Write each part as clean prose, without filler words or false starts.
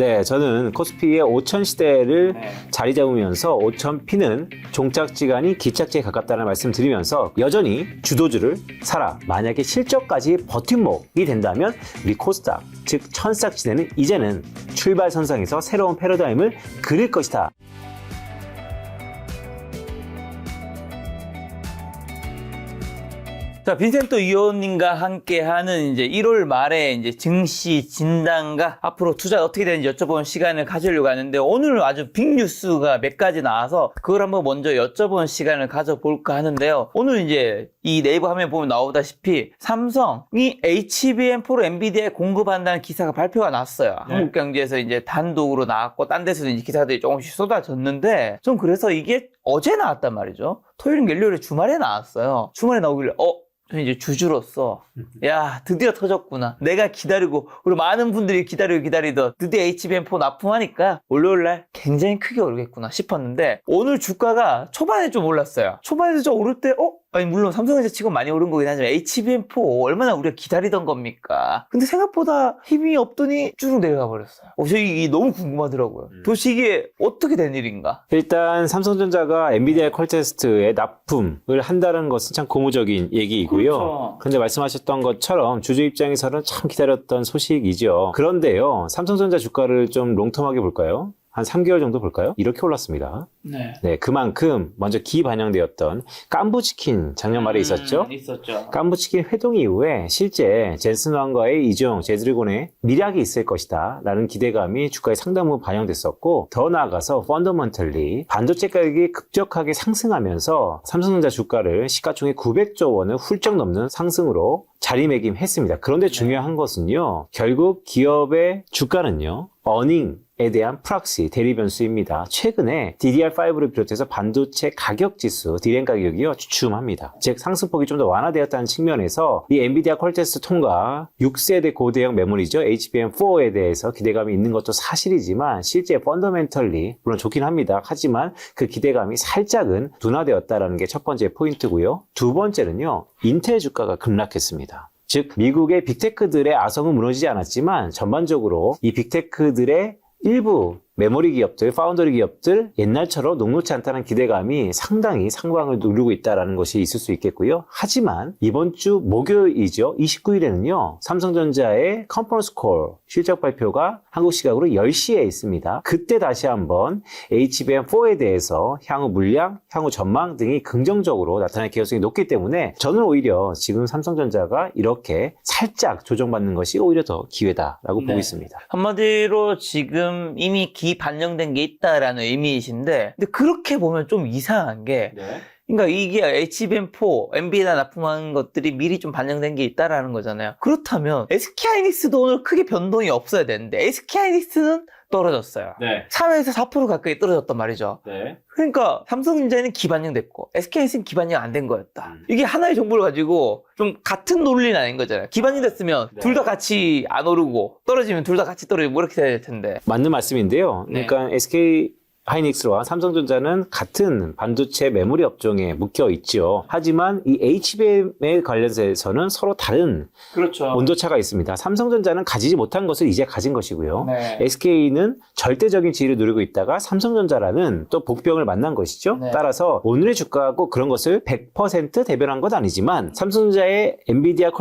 네, 저는 코스피의 5000 시대를 자리 잡으면서 5000P는 종착지간이 기착지에 가깝다는 말씀 드리면서 여전히 주도주를 사라. 만약에 실적까지 버팀목이 된다면 우리 코스닥, 즉 천싹지대는 이제는 출발선상에서 새로운 패러다임을 그릴 것이다. 자, 빈센토 이호님과 함께하는 이제 1월 말에 이제 증시 진단과 앞으로 투자 어떻게 되는지 여쭤보는 시간을 가지려고 하는데 오늘 아주 빅뉴스가 몇 가지 나와서 그걸 한번 먼저 여쭤보는 시간을 가져볼까 하는데요. 오늘 이제 이 네이버 화면 보면 나오다시피 삼성이 HBM4로 엔비디아에 공급한다는 기사가 발표가 났어요. 네. 한국경제에서 이제 단독으로 나왔고 딴 데서도 이제 기사들이 조금씩 쏟아졌는데 좀 그래서 이게 어제 나왔단 말이죠. 토요일, 일요일에 주말에 나왔어요. 주말에 나오길래 저는 이제 주주로서 야 드디어 터졌구나. 내가 기다리고 우리 많은 분들이 기다리던 드디어 HBM4 납품하니까 월요일날 굉장히 크게 오르겠구나 싶었는데 오늘 주가가 초반에 좀 올랐어요. 초반에 좀 오를 때 아니 물론 삼성전자 치고 많이 오른 거긴 하지만 HBM4 얼마나 우리가 기다리던 겁니까? 근데 생각보다 힘이 없더니 쭉 내려가 버렸어요. 저 이게 너무 궁금하더라고요. 도대체 이게 어떻게 된 일인가? 일단 삼성전자가 엔비디아 퀄테스트에 납품을 한다는 것은 참 고무적인 얘기이고요. 그렇죠. 근데 말씀하셨던 것처럼 주주 입장에서는 참 기다렸던 소식이죠. 그런데요, 삼성전자 주가를 좀 롱텀하게 볼까요? 한 3개월 정도 볼까요? 이렇게 올랐습니다. 네. 그만큼 먼저 기반영되었던 깐부치킨 작년 말에 있었죠? 있었죠. 깐부치킨 회동 이후에 실제 젠슨왕과의 이중, 제드래곤의 미락이 있을 것이다 라는 기대감이 주가에 상당 부분 반영됐었고 더 나아가서 펀더먼털리 반도체 가격이 급격하게 상승하면서 삼성전자 주가를 시가총액 900조 원을 훌쩍 넘는 상승으로 자리매김했습니다. 그런데 중요한 것은요, 결국 기업의 주가는요, 어닝에 대한 프락시, 대리 변수입니다. 최근에 DDR5를 비롯해서 반도체 가격 지수, DRAM 가격이요, 주춤합니다. 즉, 상승폭이 좀 더 완화되었다는 측면에서 이 엔비디아 퀄테스트 통과 6세대 고대형 메모리죠, HBM4에 대해서 기대감이 있는 것도 사실이지만 실제 펀더멘털리, 물론 좋긴 합니다. 하지만 그 기대감이 살짝은 둔화되었다는 게 첫 번째 포인트고요. 두 번째는요, 인텔 주가가 급락했습니다. 즉 미국의 빅테크들의 아성은 무너지지 않았지만 전반적으로 이 빅테크들의 일부 메모리 기업들, 파운더리 기업들 옛날처럼 녹록지 않다는 기대감이 상당히 상방을 누르고 있다는 것이 있을 수 있겠고요. 하지만 이번 주 목요일이죠. 29일에는요. 삼성전자의 컨퍼런스 콜 실적 발표가 한국 시각으로 10시에 있습니다. 그때 다시 한번 HBM4에 대해서 향후 물량, 향후 전망 등이 긍정적으로 나타날 가능성이 높기 때문에 저는 오히려 지금 삼성전자가 이렇게 살짝 조정받는 것이 오히려 더 기회다라고 보고 있습니다. 한마디로 지금 이미 반영된 게 있다라는 의미이신데 근데 그렇게 보면 좀 이상한 게 그러니까 이게 HBM4, 엔비디아 납품한 것들이 미리 좀 반영된 게 있다라는 거잖아요. 그렇다면 SK하이닉스도 오늘 크게 변동이 없어야 되는데 SK하이닉스는 떨어졌어요. 3에서 4% 가까이 떨어졌단 말이죠. 그러니까 삼성전자는 기반영됐고 SK하이닉스는 기반영 안 된 거였다. 이게 하나의 정보를 가지고 좀 같은 논리는 아닌 거잖아요. 기반영 됐으면 둘 다 같이 안 오르고 떨어지면 둘 다 같이 떨어지고 뭐 이렇게 돼야 될 텐데. 맞는 말씀인데요. 그러니까 SK 하이닉스와 삼성전자는 같은 반도체 메모리 업종에 묶여 있죠. 하지만 이 HBM에 관련해서는 서로 다른 온도차가 있습니다. 삼성전자는 가지지 못한 것을 이제 가진 것이고요. SK는 절대적인 지위를 누리고 있다가 삼성전자라는 또 복병을 만난 것이죠. 따라서 오늘의 주가하고 그런 것을 100% 대변한 건 아니지만 삼성전자의 엔비디아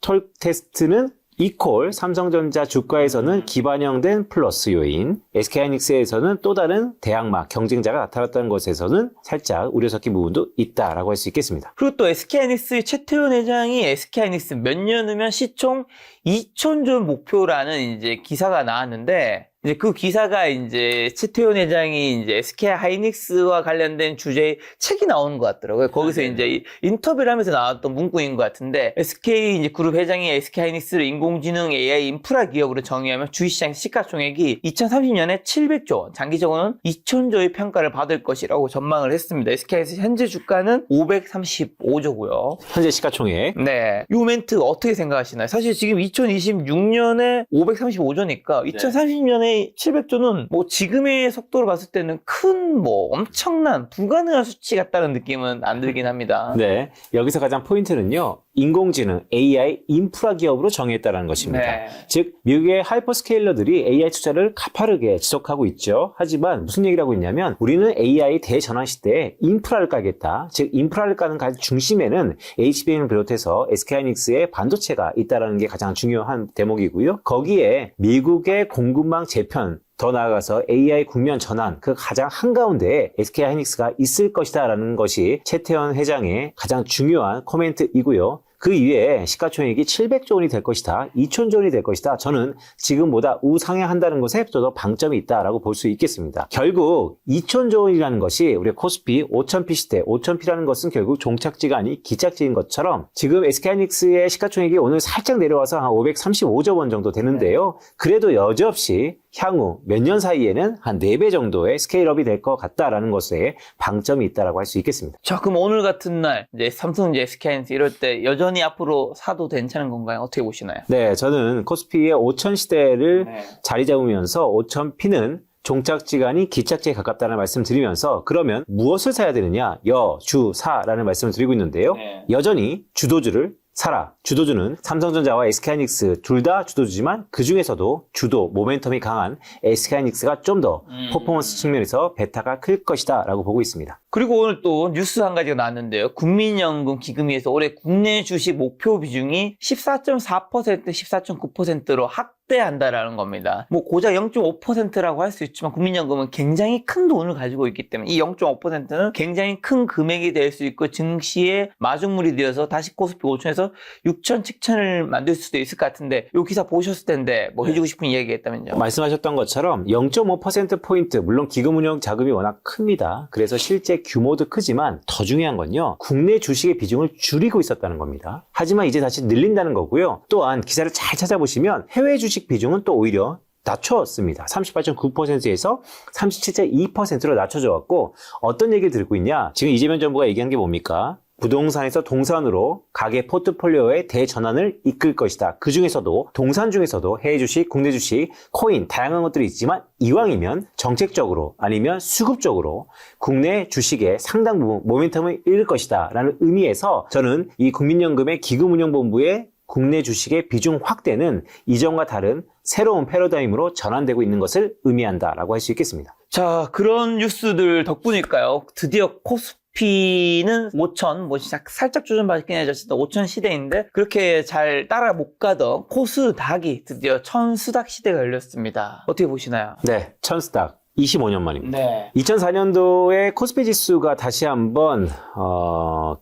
퀄테스트는 이퀄 삼성전자 주가에서는 기반영된 플러스 요인, SK하이닉스에서는 또 다른 대항마 경쟁자가 나타났다는 것에서는 살짝 우려 섞인 부분도 있다라고 할 수 있겠습니다. 그리고 또 SK하이닉스의 최태원 회장이 SK하이닉스 몇 년 후면 시총 2,000조 목표라는 이제 기사가 나왔는데 이제 그 기사가 이제 최태원 회장이 이제 SK하이닉스와 관련된 주제의 책이 나오는 것 같더라고요. 거기서 이제 인터뷰를 하면서 나왔던 문구인 것 같은데 SK 이제 그룹 회장이 SK하이닉스를 인공지능 AI 인프라 기업으로 정의하면 주식시장 시가총액이 2030년에 700조 원, 장기적으로는 2,000조의 평가를 받을 것이라고 전망을 했습니다. SK하이닉스 현재 주가는 535조고요. 현재 시가총액. 네. 이 멘트 어떻게 생각하시나요? 사실 지금 2026년에 535조니까 2030년에 AI 700조는 뭐 지금의 속도로 봤을 때는 큰 뭐 엄청난 불가능한 수치 같다는 느낌은 안 들긴 합니다. 네, 여기서 가장 포인트는요. 인공지능 AI 인프라 기업으로 정의했다는 것입니다. 네. 즉 미국의 하이퍼스케일러들이 AI 투자를 가파르게 지속하고 있죠. 하지만 무슨 얘기를 하고 있냐면 우리는 AI 대전환 시대에 인프라를 까겠다. 즉 인프라를 까는 가장 중심에는 HBM을 비롯해서 SK하이닉스의 반도체가 있다는 게 가장 중요한 대목이고요. 거기에 미국의 공급망 재편, 더 나아가서 AI 국면 전환, 그 가장 한가운데에 SK하이닉스가 있을 것이다라는 것이 최태원 회장의 가장 중요한 코멘트이고요. 그 이외에 시가총액이 700조 원이 될 것이다, 2천조 원이 될 것이다. 저는 지금보다 우상향한다는 것에 더 방점이 있다라고 볼 수 있겠습니다. 결국 2천조 원이라는 것이 우리 코스피 5000P 시대, 5000P라는 것은 결국 종착지가 아닌 기착지인 것처럼 지금 SK하이닉스의 시가총액이 오늘 살짝 내려와서 한 535조 원 정도 되는데요. 그래도 여지없이 향후 몇 년 사이에는 한 4배 정도의 스케일업이 될 것 같다라는 것에 방점이 있다라고 할 수 있겠습니다. 자, 그럼 오늘 같은 날 이제 삼성전자, SK하이닉스 이럴 때 여전히 앞으로 사도 괜찮은 건가요? 어떻게 보시나요? 네, 저는 코스피의 5000 시대를 네. 자리 잡으면서 5000P는 종착지간이 기착지에 가깝다는 말씀 드리면서 그러면 무엇을 사야 되느냐? 여, 주, 사라는 말씀을 드리고 있는데요. 네. 여전히 주도주를 사라. 주도주는 삼성전자와 SK하이닉스 둘 다 주도주지만 그 중에서도 주도, 모멘텀이 강한 SK하이닉스가 좀 더 퍼포먼스 측면에서 베타가 클 것이다 라고 보고 있습니다. 그리고 오늘 또 뉴스 한 가지가 나왔는데요. 국민연금 기금위에서 올해 국내 주식 목표 비중이 14.4%, 14.9%로 확대한다라는 겁니다. 뭐 고작 0.5%라고 할 수 있지만 국민연금은 굉장히 큰 돈을 가지고 있기 때문에 이 0.5%는 굉장히 큰 금액이 될 수 있고 증시의 마중물이 되어서 다시 코스피 5천에서 6천, 7천을 만들 수도 있을 것 같은데 이 기사 보셨을 텐데 뭐 해주고 싶은 이야기가 있다면요. 말씀하셨던 것처럼 0.5%포인트, 물론 기금운용 자금이 워낙 큽니다. 그래서 실제 규모도 크지만 더 중요한 건요. 국내 주식의 비중을 줄이고 있었다는 겁니다. 하지만 이제 다시 늘린다는 거고요. 또한 기사를 잘 찾아보시면 해외 주식 비중은 또 오히려 낮췄습니다. 38.9%에서 37.2%로 낮춰져 왔고 어떤 얘기를 들고 있냐? 지금 이재명 정부가 얘기한 게 뭡니까? 부동산에서 동산으로 가계 포트폴리오의 대전환을 이끌 것이다. 그 중에서도 동산 중에서도 해외 주식, 국내 주식, 코인 다양한 것들이 있지만 이왕이면 정책적으로 아니면 수급적으로 국내 주식의 상당 부분 모멘텀을 잃을 것이다 라는 의미에서 저는 이 국민연금의 기금운용본부의 국내 주식의 비중 확대는 이전과 다른 새로운 패러다임으로 전환되고 있는 것을 의미한다라고 할 수 있겠습니다. 자, 그런 뉴스들 덕분일까요? 드디어 코스피는 5천, 뭐 살짝 조정받긴 해졌습니다. 5천 시대인데 그렇게 잘 따라 못 가던 코스닥이 드디어 천수닥 시대가 열렸습니다. 어떻게 보시나요? 네, 천스닥 25년 만입니다. 네. 2004년도에 코스피 지수가 다시 한번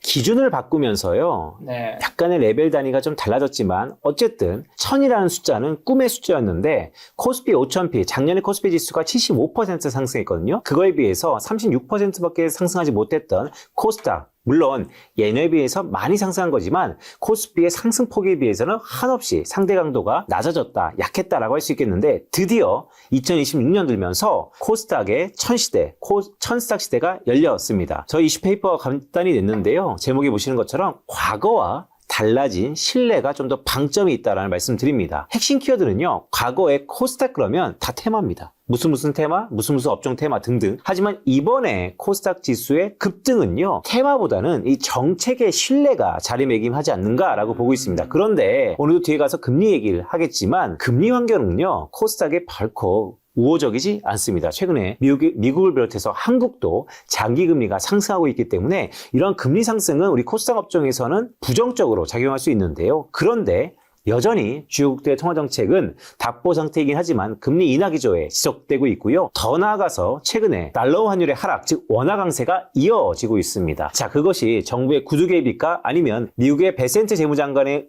기준을 바꾸면서요. 네. 약간의 레벨 단위가 좀 달라졌지만 어쨌든 1000이라는 숫자는 꿈의 숫자였는데 코스피 5000P, 작년에 코스피 지수가 75% 상승했거든요. 그거에 비해서 36%밖에 상승하지 못했던 코스닥, 물론 예년에 비해서 많이 상승한 거지만 코스피의 상승폭에 비해서는 한없이 상대 강도가 낮아졌다, 약했다라고 할 수 있겠는데 드디어 2026년 들면서 코스닥의 천시대, 천스닥 시대가 열렸습니다. 저희 이슈 페이퍼가 간단히 냈는데요. 제목에 보시는 것처럼 과거와 달라진 신뢰가 좀 더 방점이 있다라는 말씀 드립니다. 핵심 키워드는요. 과거에 코스닥 그러면 다 테마입니다. 무슨 테마, 무슨 업종 테마 등등. 하지만 이번에 코스닥 지수의 급등은요. 테마보다는 이 정책의 신뢰가 자리매김하지 않는가라고 보고 있습니다. 그런데 오늘도 뒤에 가서 금리 얘기를 하겠지만 금리 환경은요. 코스닥에 결코 우호적이지 않습니다. 최근에 미국을 비롯해서 한국도 장기금리가 상승하고 있기 때문에 이런 금리 상승은 우리 코스닥 업종에서는 부정적으로 작용할 수 있는데요. 그런데 여전히 주요국들의 통화정책은 답보 상태이긴 하지만 금리 인하 기조에 지속되고 있고요. 더 나아가서 최근에 달러 환율의 하락, 즉 원화 강세가 이어지고 있습니다. 자, 그것이 정부의 구두 개입일까? 아니면 미국의 베센트 재무장관의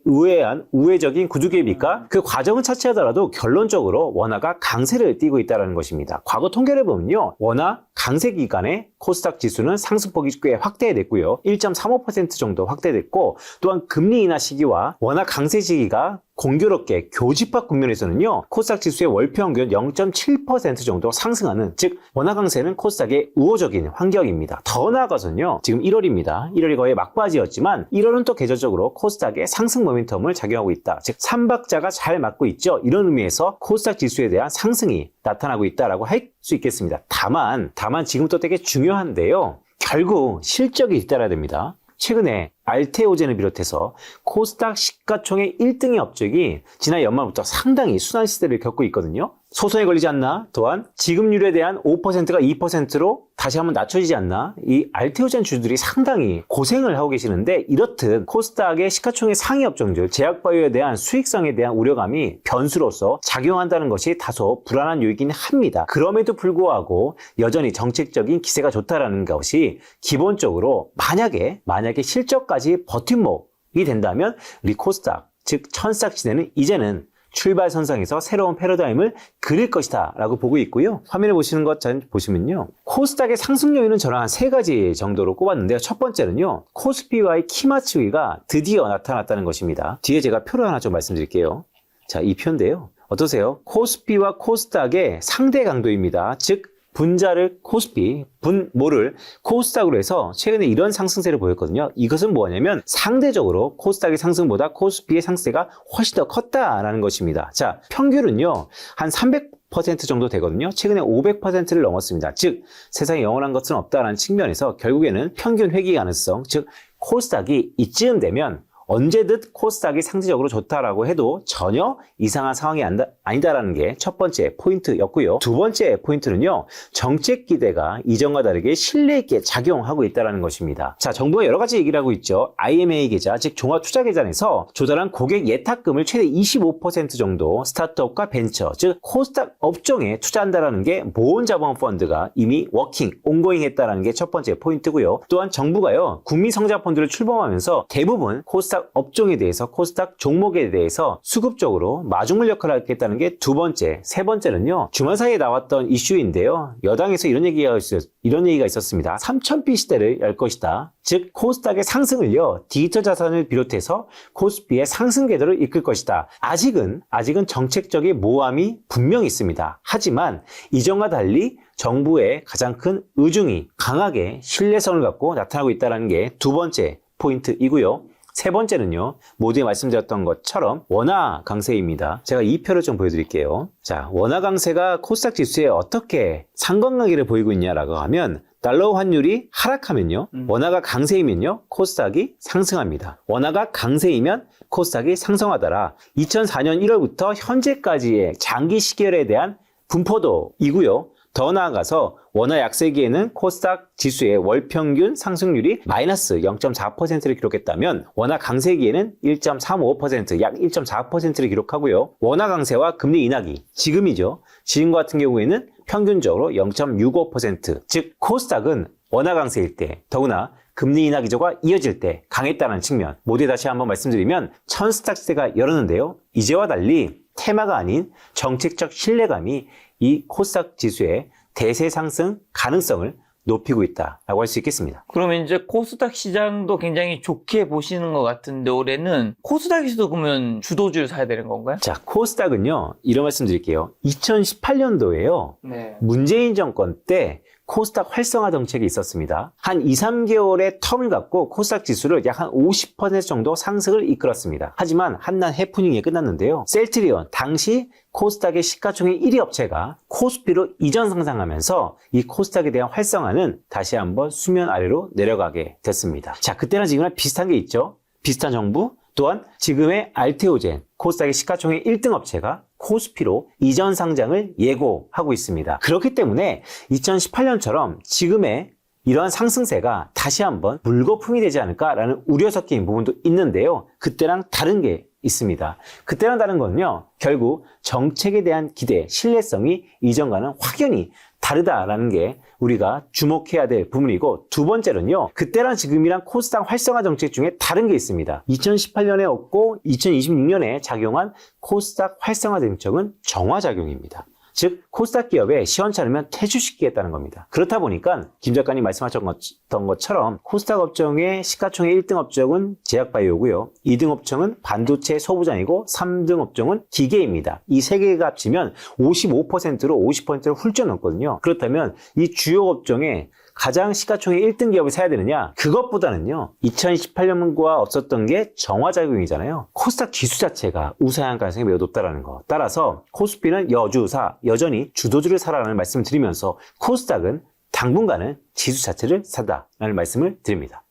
우회적인 구두 개입일까? 그 과정은 차치하더라도 결론적으로 원화가 강세를 띠고 있다는 것입니다. 과거 통계를 보면요. 원화 강세 기간에 코스닥 지수는 상승폭이 꽤 확대됐고요. 1.35% 정도 확대됐고 또한 금리 인하 시기와 원화 강세 시기가 보다 공교롭게 교집합 국면에서는요, 코스닥 지수의 월평균 0.7% 정도 상승하는, 즉 원화 강세는 코스닥의 우호적인 환경입니다. 더 나아가서는요, 지금 1월입니다. 1월이 거의 막바지였지만 1월은 또 계절적으로 코스닥의 상승 모멘텀을 작용하고 있다. 즉 3박자가 잘 맞고 있죠. 이런 의미에서 코스닥 지수에 대한 상승이 나타나고 있다라고 할 수 있겠습니다. 다만 지금 또 되게 중요한데요. 결국 실적이 뒤따라야 됩니다. 최근에 알테오젠을 비롯해서 코스닥 시가총액 1등의 업적이 지난 연말부터 상당히 순환 시대를 겪고 있거든요. 소송에 걸리지 않나? 또한 지급률에 대한 5%가 2%로 다시 한번 낮춰지지 않나? 이 알테오젠 주주들이 상당히 고생을 하고 계시는데, 이렇듯 코스닥의 시가총액 상위 업종들, 제약바이오에 대한 수익성에 대한 우려감이 변수로서 작용한다는 것이 다소 불안한 요이긴 합니다. 그럼에도 불구하고 여전히 정책적인 기세가 좋다라는 것이 기본적으로 만약에 실적까지 버팀목이 된다면 우리 코스닥, 즉 천싹시대는 이제는 출발선상에서 새로운 패러다임을 그릴 것이다 라고 보고 있고요. 화면에 보시는 것 잘 보시면요, 코스닥의 상승 요인은 저랑 한 3가지 정도로 꼽았는데요. 첫 번째는요, 코스피와의 키맞추기가 드디어 나타났다는 것입니다. 뒤에 제가 표를 하나 좀 말씀드릴게요. 자, 이 표인데요, 어떠세요? 코스피와 코스닥의 상대 강도입니다. 즉 분자를 코스피, 분모를 코스닥으로 해서 최근에 이런 상승세를 보였거든요. 이것은 뭐냐면 상대적으로 코스닥의 상승보다 코스피의 상승세가 훨씬 더 컸다라는 것입니다. 자, 평균은요, 한 300% 정도 되거든요. 최근에 500%를 넘었습니다. 즉 세상에 영원한 것은 없다라는 측면에서 결국에는 평균 회귀 가능성, 즉 코스닥이 이쯤 되면 언제든 코스닥이 상대적으로 좋다라고 해도 전혀 이상한 상황이 아니다라는 게 첫 번째 포인트였고요. 두 번째 포인트는요, 정책 기대가 이전과 다르게 신뢰 있게 작용하고 있다는 것입니다. 자, 정부가 여러 가지 얘기를 하고 있죠. IMA 계좌, 즉 종합투자계좌에서 조달한 고객 예탁금을 최대 25% 정도 스타트업과 벤처, 즉 코스닥 업종에 투자한다라는 게 모은자본펀드가 이미 워킹, 온고잉 했다라는 게 첫 번째 포인트고요. 또한 정부가요, 국민성장펀드를 출범하면서 대부분 코스닥 업종에 대해서, 코스닥 종목에 대해서 수급적으로 마중물 역할을 하겠다는 게 두 번째. 세 번째는요, 주말 사이에 나왔던 이슈인데요, 여당에서 이런 얘기가 있었습니다. 3000비 시대를 열 것이다. 즉 코스닥의 상승을요, 디지털 자산을 비롯해서 코스피의 상승 궤도를 이끌 것이다. 아직은 정책적인 모함이 분명히 있습니다. 하지만 이전과 달리 정부의 가장 큰 의중이 강하게 신뢰성을 갖고 나타나고 있다는 게 두 번째 포인트이고요. 세 번째는요, 모두에 말씀드렸던 것처럼 원화 강세입니다. 제가 이 표를 좀 보여드릴게요. 자, 원화 강세가 코스닥 지수에 어떻게 상관관계를 보이고 있냐라고 하면, 달러 환율이 하락하면요, 원화가 강세이면요, 코스닥이 상승합니다. 원화가 강세이면 코스닥이 상승하더라. 2004년 1월부터 현재까지의 장기 시결에 대한 분포도이고요. 더 나아가서 원화 약세기에는 코스닥 지수의 월평균 상승률이 마이너스 0.4%를 기록했다면 원화 강세기에는 1.35%, 약 1.4%를 기록하고요. 원화 강세와 금리 인하기, 지금 같은 경우에는 평균적으로 0.65%, 즉 코스닥은 원화 강세일 때, 더구나 금리 인하 기조가 이어질 때 강했다는 측면, 모두에 다시 한번 말씀드리면 천스탁 시대가 열었는데요, 이제와 달리 테마가 아닌 정책적 신뢰감이 이 코스닥 지수의 대세 상승 가능성을 높이고 있다라고 할 수 있겠습니다. 그러면 이제 코스닥 시장도 굉장히 좋게 보시는 것 같은데, 올해는 코스닥에서도 그러면 주도주를 사야 되는 건가요? 자, 코스닥은요, 이런 말씀 드릴게요. 2018년도에요. 네. 문재인 정권 때 코스닥 활성화 정책이 있었습니다. 한 2, 3개월의 텀을 갖고 코스닥 지수를 약 한 50% 정도 상승을 이끌었습니다. 하지만 한낱 해프닝에 끝났는데요. 셀트리온, 당시 코스닥의 시가총액 1위 업체가 코스피로 이전 상장하면서 이 코스닥에 대한 활성화는 다시 한번 수면 아래로 내려가게 됐습니다. 자, 그때랑 지금이랑 비슷한 게 있죠. 비슷한 정부, 또한 지금의 알테오젠, 코스닥의 시가총액 1등 업체가 코스피로 이전 상장을 예고하고 있습니다. 그렇기 때문에 2018년처럼 지금의 이러한 상승세가 다시 한번 물거품이 되지 않을까라는 우려 섞인 부분도 있는데요. 그때랑 다른 게 있습니다. 그때랑 다른 건요, 결국 정책에 대한 기대, 신뢰성이 이전과는 확연히 다르다라는 게 우리가 주목해야 될 부분이고, 두 번째는요, 그때랑 지금이랑 코스닥 활성화 정책 중에 다른 게 있습니다. 2018년에 없고 2026년에 작용한 코스닥 활성화 정책은 정화작용입니다. 즉 코스닥 기업에 시원찮으면 퇴출시키겠다는 겁니다. 그렇다 보니까 김 작가님 말씀하신 말씀드렸던 것처럼 코스닥 업종의 시가총액 1등 업종은 제약바이오고요. 2등 업종은 반도체 소부장이고 3등 업종은 기계입니다. 이 세 개가 합치면 55%로 50%를 훌쩍 넘거든요. 그렇다면 이 주요 업종에 가장 시가총액 1등 기업을 사야 되느냐? 그것보다는요. 2018년과 없었던 게 정화작용이잖아요. 코스닥 지수 자체가 우상향 가능성이 매우 높다는 거. 따라서 코스피는 여전히 주도주를 사라는 말씀을 드리면서 코스닥은 당분간은 지수 자체를 사다라는 말씀을 드립니다.